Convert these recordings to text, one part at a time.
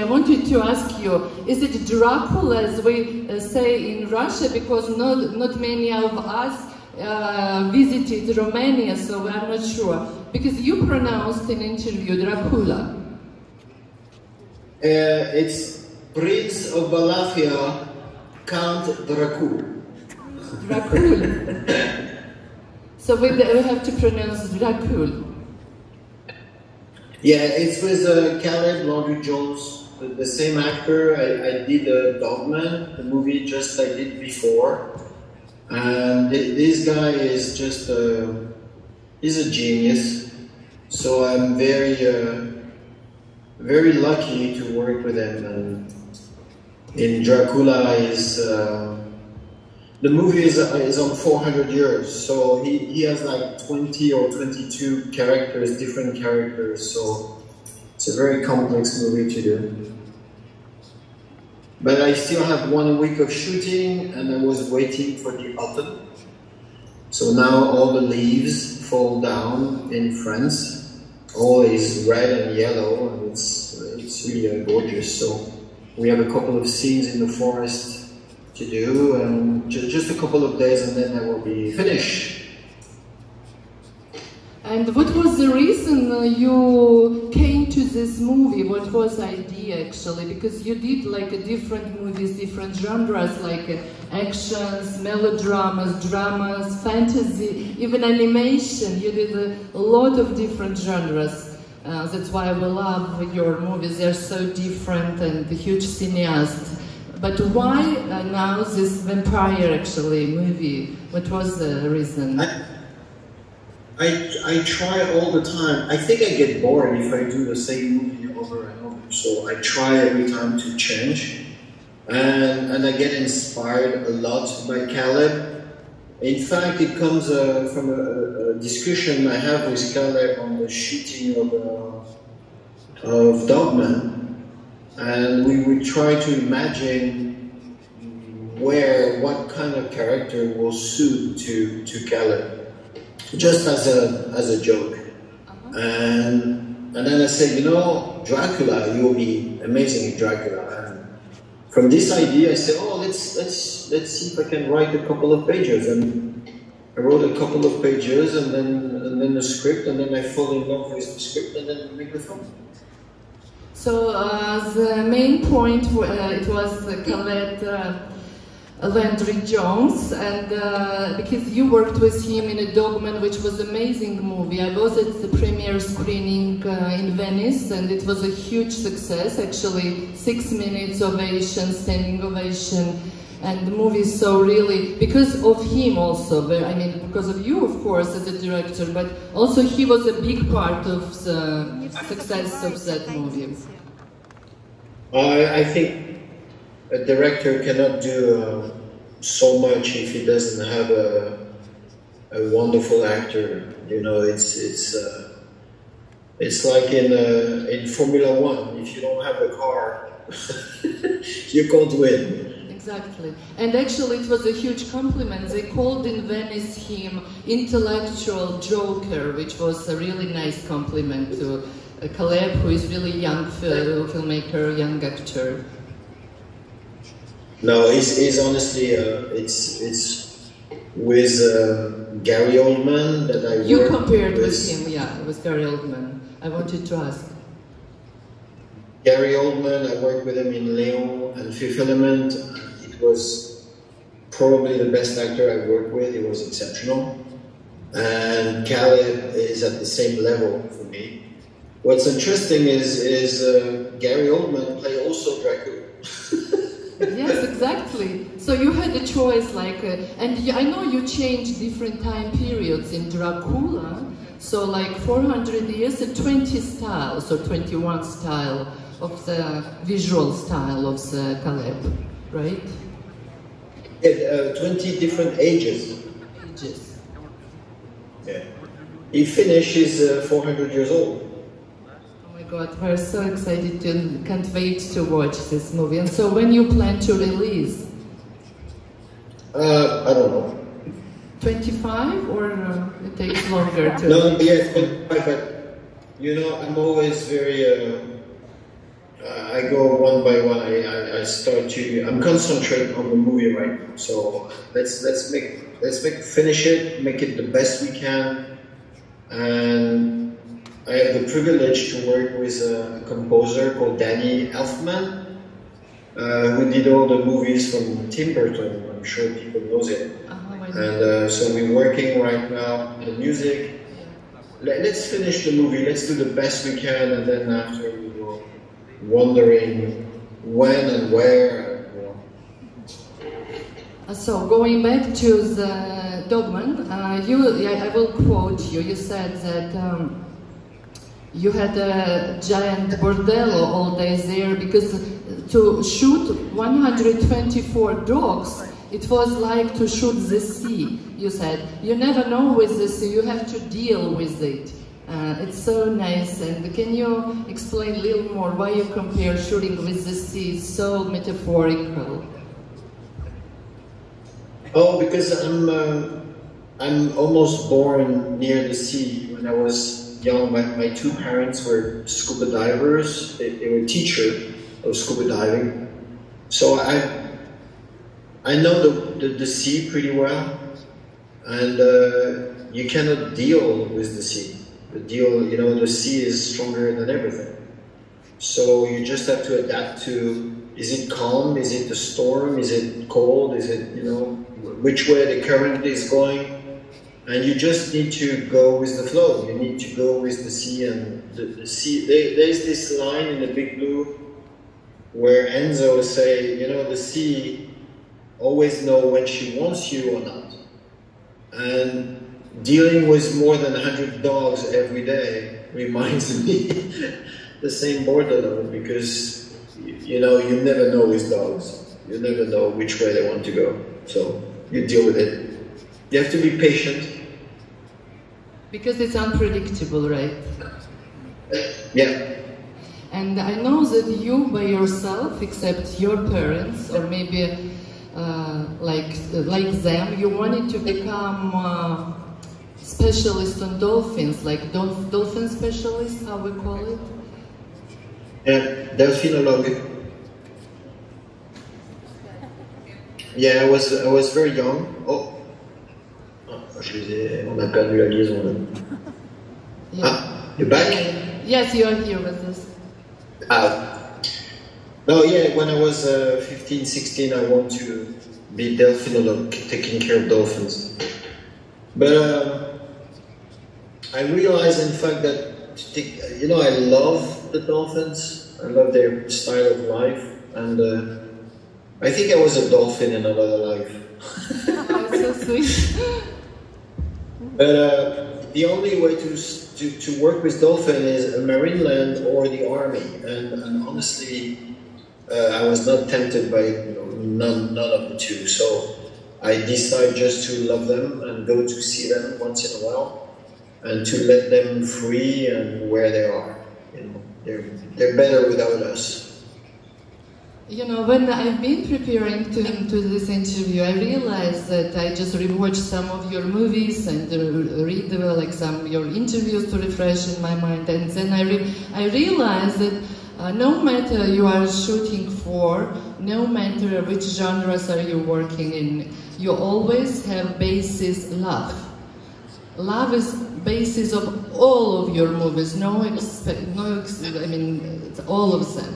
wanted to ask you, is it Dracula, as we say in Russia, because not many of us visited Romania, so we are not sure. Because you pronounced in interview Dracula. It's Prince of Balafia, Count Dracul. Dracul. So we have to pronounce Dracul. Yeah, it's with Caleb Laundry Jones, the same actor. I did Dogman, the movie just I did before. And this guy is just, he's a genius. So I'm very, very lucky to work with him. And in Dracula is, the movie is on 400 years, so he has like 20 or 22 characters, different characters, so it's a very complex movie to do. But I still have 1 week of shooting, and I was waiting for the autumn. So now all the leaves fall down in France. All is red and yellow, and it's really gorgeous. So we have a couple of scenes in the forest to do, and just a couple of days, and then I will be finished. And what was the reason you came to this movie? What was the idea actually? Because you did like different movies, different genres, like actions, melodramas, dramas, fantasy, even animation. You did a lot of different genres. That's why we love your movies. They're so different and a huge cineast. But why now this vampire actually movie? What was the reason? I try all the time. I think I get bored if I do the same movie over and over. So I try every time to change. And I get inspired a lot by Caleb. In fact, it comes from a discussion I have with Caleb on the shooting of Dogman. And we would try to imagine what kind of character will suit to Caleb, just as a joke. And then I said, you know, Dracula, you'll be amazing in Dracula. And from this idea, I said, oh, let's see if I can write a couple of pages. And I wrote a couple of pages, and then the script, and then I fall in love with the script, and then make the film. So the main point, it was Caleb Landry Jones, and because you worked with him in a Dogman, which was an amazing movie. I was at the premiere screening in Venice, and it was a huge success, actually 6 minutes ovation, standing ovation, and the movie is so really, because of him also, I mean, because of you, of course, as a director, but also he was a big part of the success of that movie. I think a director cannot do so much if he doesn't have a wonderful actor. You know, it's like in Formula One. If you don't have a car, you can't win. Exactly. And actually it was a huge compliment. They called in Venice him intellectual joker, which was a really nice compliment to Caleb, who is really young filmmaker, young actor. No, he's honestly, it's with Gary Oldman that I You compared with him, yeah, with Gary Oldman. I wanted to ask. Gary Oldman, I worked with him in Leon and Fifth Element. It was probably the best actor I worked with. It was exceptional. And Caleb is at the same level for me. What's interesting is Gary Oldman played also Dracula. Yes, exactly. So you had a choice, like, and I know you changed different time periods in Dracula. So like 400 years, 20 styles or 21 style of the visual style of the Caleb, right? Yeah, 20 different ages. Ages. Yeah. He finishes 400 years old. Oh my God, we're so excited to, can't wait to watch this movie. And so when you plan to release? I don't know. 25 or it takes longer to... No, yeah, 25, but you know, I'm always very, I go one by one. I start to. I'm concentrating on the movie right now. So let's finish it, make it the best we can. And I have the privilege to work with a composer called Danny Elfman, who did all the movies from Tim Burton. I'm sure people knows it. And so we're working right now on the music. Let's finish the movie. Let's do the best we can, and then after we go wondering when and where. So going back to the Dogman, I will quote you. You said that you had a giant bordello all days there because to shoot 124 dogs, it was like to shoot the sea. You said you never know with the sea. You have to deal with it. It's so nice. And can you explain a little more why you compare shooting with the sea? It's so metaphorical. Oh, because I'm almost born near the sea. When I was young, my two parents were scuba divers. They were teachers of scuba diving. So I know the sea pretty well, and you cannot deal with the sea. The sea is stronger than everything. So you just have to adapt to, is it calm? Is it a storm? Is it cold? Is it, which way the current is going? And you just need to go with the flow. You need to go with the sea, and the sea, there's this line in the Big Blue where Enzo say, the sea always know when she wants you or not. And dealing with more than 100 dogs every day reminds me the same borderline, because you never know with dogs. You never know which way they want to go. So you deal with it. You have to be patient. Because it's unpredictable, right? Yeah. And I know that you by yourself, except your parents, or maybe like them, you wanted to become specialist on dolphins, like dolphin specialist, how we call it? Yeah, delphinologue. Yeah, I was very young. On a perdu la liaison là. Ah, you're back? Yes, you are here with us. No, yeah, when I was 15, 16, I want to be delphinologue, taking care of dolphins. But I realized, in fact, that I love the dolphins. I love their style of life, and I think I was a dolphin in another life. Oh, so sweet. But the only way to work with dolphin is a marine land or the army, and honestly, I was not tempted by none of the two. So I decided just to love them and go to see them once in a while, and to let them free and where they are. They're better without us. When I've been preparing to this interview, I realized that I just rewatched some of your movies and read some of your interviews to refresh in my mind, and then I realized that no matter you are shooting for, no matter which genres are you working in, you always have basis love. Love is basis of all of your movies. All of them,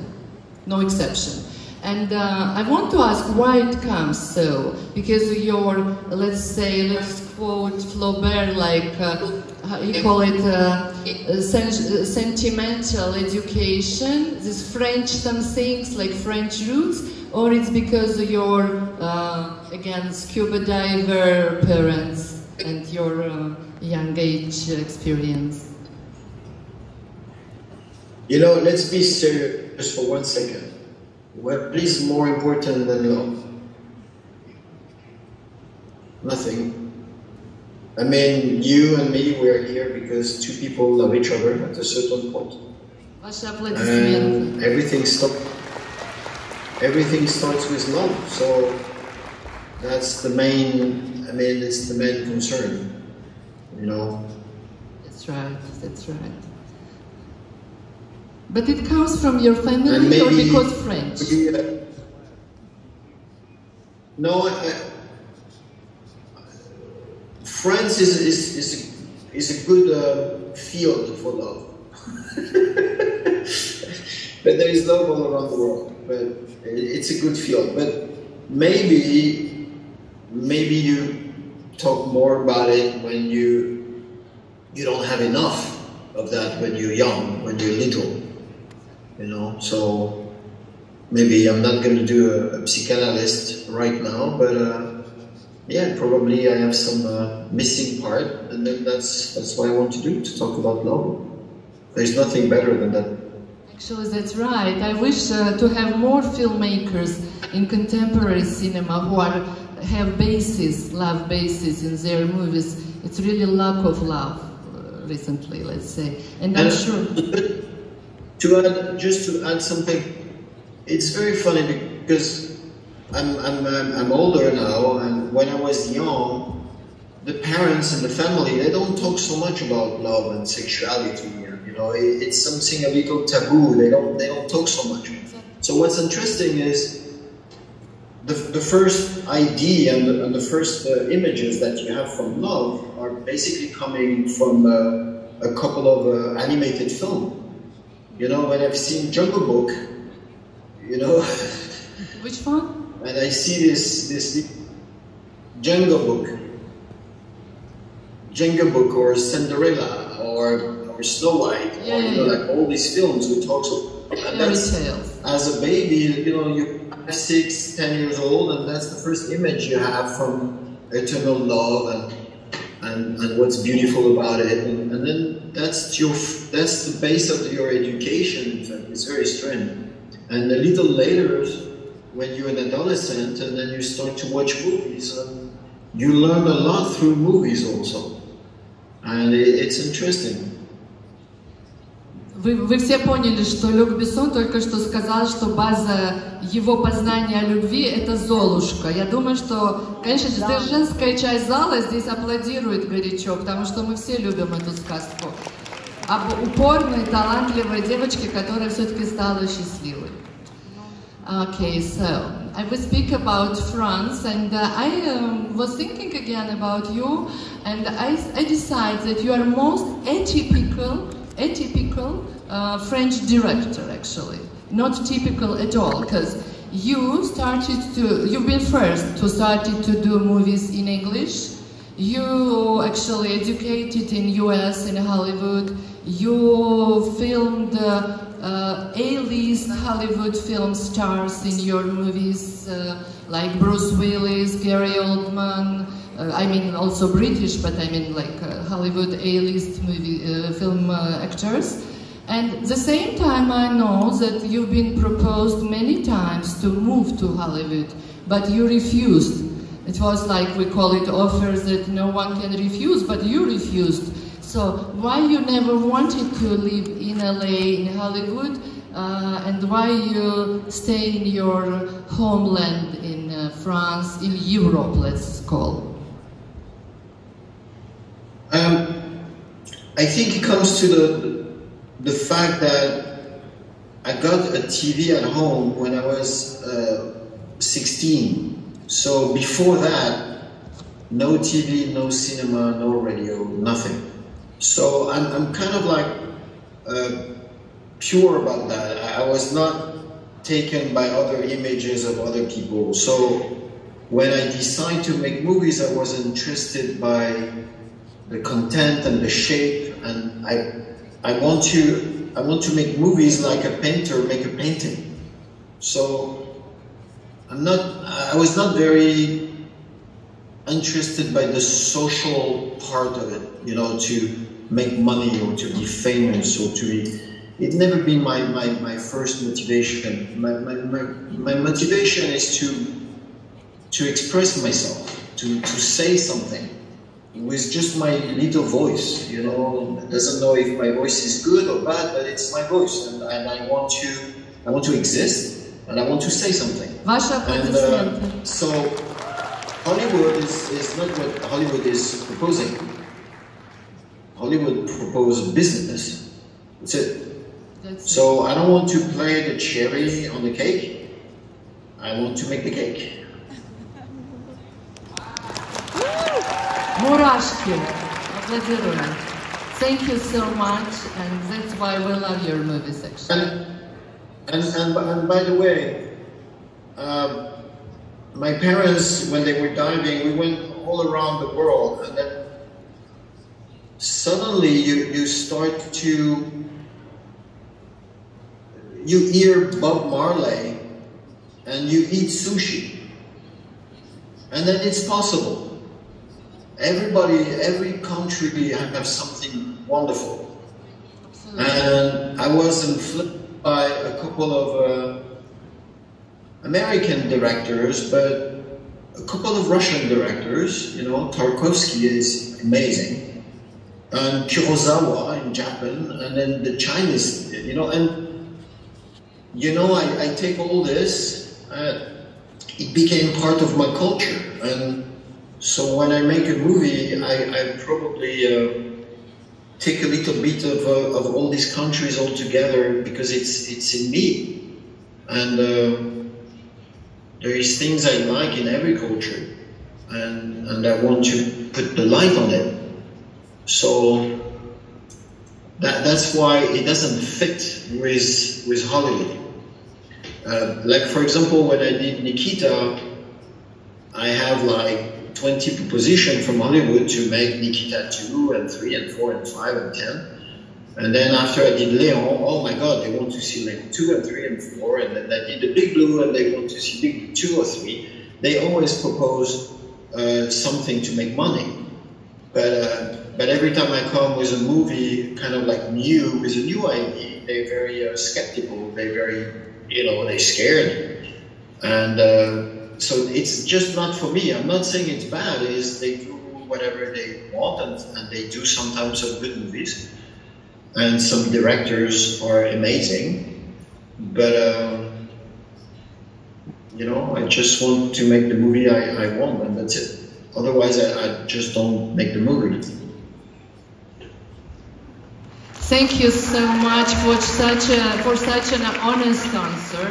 no exception. And I want to ask why it comes so, because let's quote Flaubert, you call it sentimental education, this French some things like French roots, or it's because of your, again, scuba diver parents and your young age experience? Let's be serious for 1 second. What is more important than love? Nothing. I mean, you and me, we are here because two people love each other at a certain point. And everything starts with love. So that's the main, it's the main concern, That's right, that's right. But it comes from your family maybe, or because French? No, France is a good field for love. But there is love all around the world. But it's a good field. But maybe you talk more about it when you don't have enough of that when you're young, when you're little, you know. So maybe I'm not going to do a psychanalyst right now, but yeah, probably I have some missing part, and then that's what I want to do, to talk about love. There's nothing better than that. Actually, that's right. I wish to have more filmmakers in contemporary cinema who have love bases in their movies. It's really lack of love recently, let's say. And I'm sure... Just to add something, it's very funny because I'm older now, and when I was young, the parents and the family, they don't talk so much about love and sexuality. You know, it's something a little taboo. They don't talk so much. So what's interesting is the first idea and the first images that you have from love are basically coming from a couple of animated films. You know, when I've seen Jungle Book, you know. Which one? And I see this Jungle Book or Cinderella or Snow White, or, you know, like all these films we talk so. And that's, as a baby, you know, you're 6, 10 years old, and that's the first image you have from eternal love and what's beautiful about it, and then that's the base of your education. In fact, it's very strange. And a little later, when you're an adolescent, and then you start to watch movies, you learn a lot through movies also, and it's interesting. Вы все поняли, что Люк Бессон только что сказал, что база его познания о любви – это Золушка. Я думаю, что, конечно, здесь женская часть зала здесь аплодирует горячо, потому что мы все любим эту сказку об упорной, талантливой девочке, которая все-таки стала счастливой. Okay, so I will speak about France, and I was thinking again about you, and I decided that you are most atypical French director, actually. Not typical at all, because you've been first to start to do movies in English. You actually educated in US, in Hollywood. You filmed A-list Hollywood film stars in your movies, like Bruce Willis, Gary Oldman, I mean also British, but I mean like Hollywood A-list film actors. And at the same time, I know that you've been proposed many times to move to Hollywood, but you refused. It was like, we call it offers that no one can refuse, but you refused. So why you never wanted to live in LA, in Hollywood, and why you stay in your homeland in France, in Europe, let's call? I think it comes to the fact that I got a TV at home when I was 16. So before that, no TV, no cinema, no radio, nothing. So I'm kind of like pure about that. I was not taken by other images of other people. So when I decided to make movies, I was interested by the content and the shape, and I want to make movies like a painter make a painting. So I was not very interested by the social part of it, you know, to make money or to be famous or to be. It's never been my first motivation. My motivation is to express myself, to say something with just my little voice, you know. Doesn't know if my voice is good or bad, but it's my voice, and I want to exist, and I want to say something. And so Hollywood is not what Hollywood is proposing. Hollywood proposed business. That's it. So I don't want to play the cherry on the cake. I want to make the cake. Мурашки. Аплодируем. Thank you so much, and that's why we love your movie section. And by the way, my parents, when they were diving, we went all around the world, and then suddenly you start to, you hear Bob Marley, and you eat sushi, and then it's possible. Every country has something wonderful. Absolutely. And I was influenced by a couple of American directors, but a couple of Russian directors. You know, Tarkovsky is amazing, and Kurosawa in Japan, and then the Chinese. You know, and you know, I take all this. It became part of my culture, and so when I make a movie, I probably take a little bit of all these countries all together, because it's in me, and there is things I like in every culture, and I want to put the light on it. So that's why it doesn't fit with Hollywood. Like for example, when I did Nikita, I have like 20 propositions from Hollywood to make Nikita 2 and 3 and 4 and 5 and 10. And then after I did Leon, oh my God, they want to see Leon 2 and 3 and 4. And then I did the Big Blue, and they want to see Big Blue 2 or 3. They always propose something to make money. But every time I come with a movie kind of like new, with a new idea, they're very skeptical. They're very, you know, they're scared. And so it's just not for me. I'm not saying it's bad. It's they do whatever they want, and they do sometimes some good movies, and some directors are amazing. But you know, I just want to make the movie I want, and that's it. Otherwise, I just don't make the movie. Thank you so much for such an honest answer.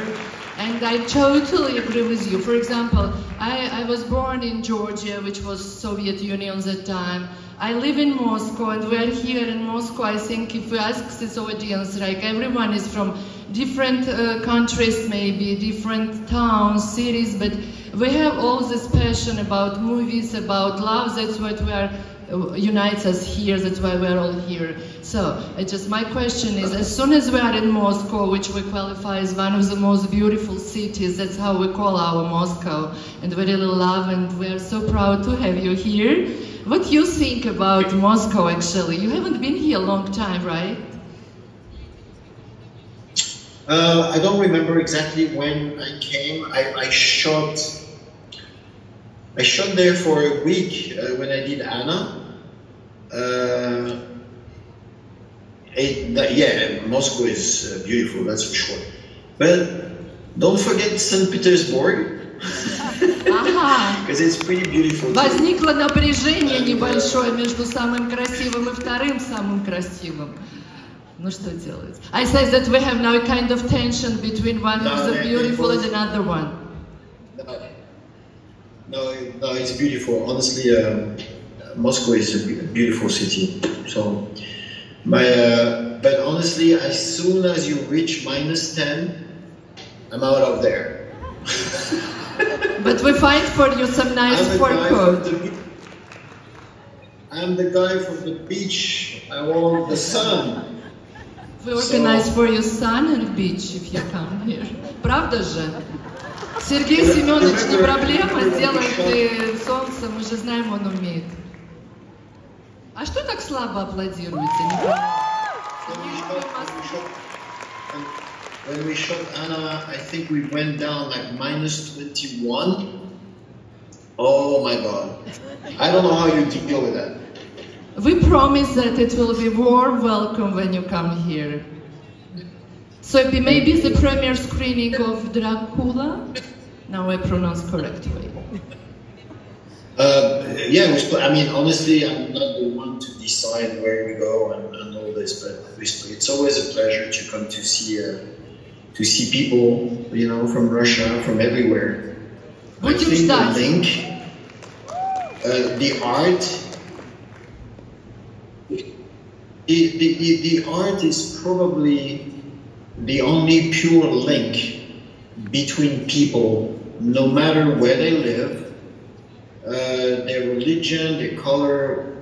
And I totally agree with you. For example, I was born in Georgia, which was Soviet Union at that time. I live in Moscow, and we're here in Moscow. I think if we ask this audience, like everyone is from different countries, maybe different towns, cities, but we have all this passion about movies, about love. That's what we are unites us here. That's why we're all here. So my question is, as soon as we are in Moscow, which we qualify as one of the most beautiful cities, that's how we call our Moscow, and we really love, and we are so proud to have you here. What do you think about Moscow, actually? You haven't been here a long time, right? I don't remember exactly when I came. I shot there for a week when I did Anna. Yeah, Moscow is beautiful, that's for sure. But don't forget St. Petersburg, because it's pretty beautiful. Возникло напряжение небольшое между самым красивым и вторым самым красивым. Ну что делать? I said that we have now a kind of tension between one of the beautiful and another one. No, it's beautiful. Honestly, Moscow is a beautiful city. So, but honestly, as soon as you reach -10, I'm out of there. But we find for you some nice fur coat. I'm the guy from the beach. I want the sun. We organize for you sun and beach if you come here. Правда же? Сергей Семенович не проблема, делает и солнце, мы же знаем, он умеет. А что так слабо аплодируете? When we shot Anna, I think we went down like -21. Oh my God. I don't know how you deal with that. We promise that it will be warm welcome when you come here. So maybe the premiere screening of Dracula? Now I pronounce correctly. Yeah, I mean, honestly, I'm not the one to decide where we go and all this, but it's always a pleasure to come to see people, you know, from Russia, from everywhere. I think the link, the art, the art is probably the only pure link between people, no matter where they live. Their religion, their color,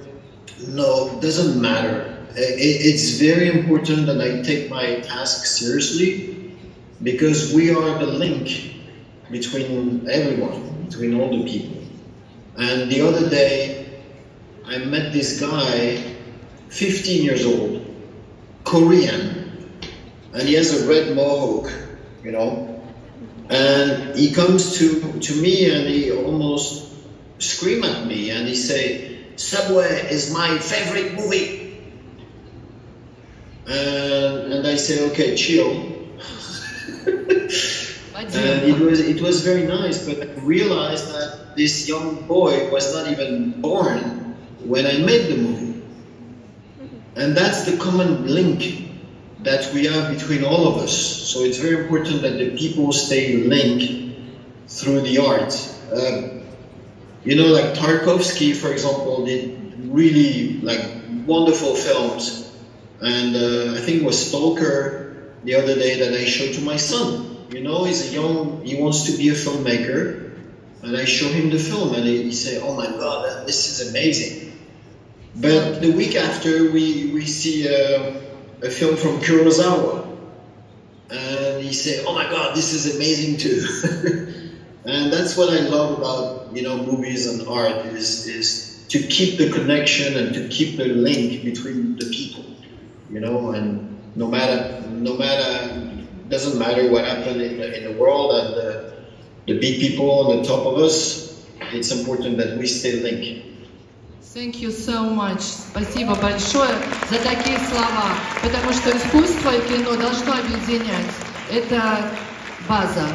no, doesn't matter. It's very important, and I take my task seriously, because we are the link between everyone, between all the people. And the other day, I met this guy, 15 years old, Korean, and he has a red mohawk, you know, and he comes to me and he almost scream at me and he say, "Subway is my favorite movie." And I say, "Okay, chill." And it was very nice, but I realized that this young boy was not even born when I made the movie. And that's the common link that we have between all of us. So it's very important that the people stay linked through the art. You know, like Tarkovsky, for example, did really like wonderful films. And I think it was Stalker the other day that I showed to my son. You know, he wants to be a filmmaker. And I show him the film and he say, "Oh my God, this is amazing." But the week after, we see a film from Kurosawa. And he say, "Oh my God, this is amazing too." And that's what I love about, you know, movies and art is to keep the connection and to keep the link between the people, you know, and no matter, doesn't matter what happened in the world and the big people on the top of us, it's important that we stay linked. Thank you so much. Спасибо большое за такие слова, потому что искусство и кино должно объединять. Это база.